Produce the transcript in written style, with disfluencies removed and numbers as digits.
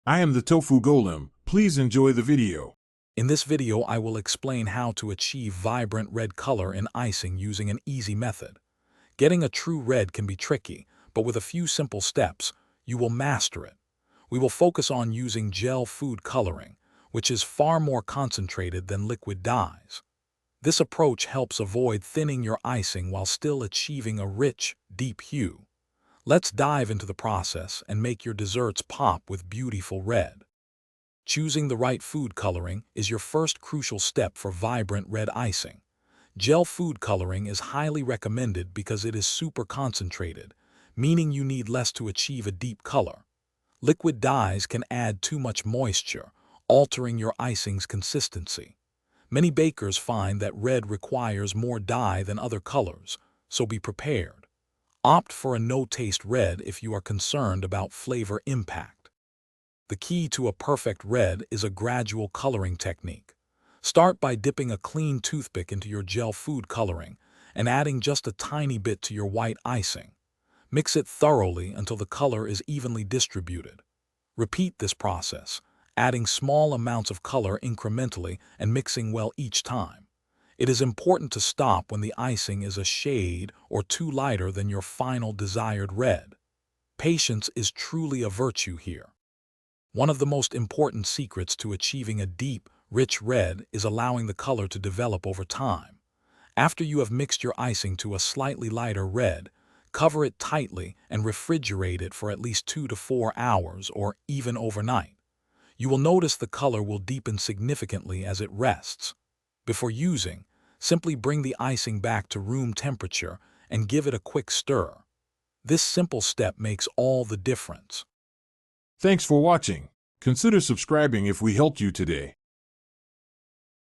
I am the Tofu Golem. Please enjoy the video. In this video, I will explain how to achieve vibrant red color in icing using an easy method. Getting a true red can be tricky, but with a few simple steps, you will master it. We will focus on using gel food coloring, which is far more concentrated than liquid dyes. This approach helps avoid thinning your icing while still achieving a rich, deep hue. Let's dive into the process and make your desserts pop with beautiful red. Choosing the right food coloring is your first crucial step for vibrant red icing. Gel food coloring is highly recommended because it is super concentrated, meaning you need less to achieve a deep color. Liquid dyes can add too much moisture, altering your icing's consistency. Many bakers find that red requires more dye than other colors, so be prepared. Opt for a no-taste red if you are concerned about flavor impact. The key to a perfect red is a gradual coloring technique. Start by dipping a clean toothpick into your gel food coloring and adding just a tiny bit to your white icing. Mix it thoroughly until the color is evenly distributed. Repeat this process, adding small amounts of color incrementally and mixing well each time. It is important to stop when the icing is a shade or two lighter than your final desired red. Patience is truly a virtue here. One of the most important secrets to achieving a deep, rich red is allowing the color to develop over time. After you have mixed your icing to a slightly lighter red, cover it tightly and refrigerate it for at least 2 to 4 hours or even overnight. You will notice the color will deepen significantly as it rests. Before using, simply bring the icing back to room temperature and give it a quick stir. This simple step makes all the difference. Thanks for watching. Consider subscribing if we helped you today.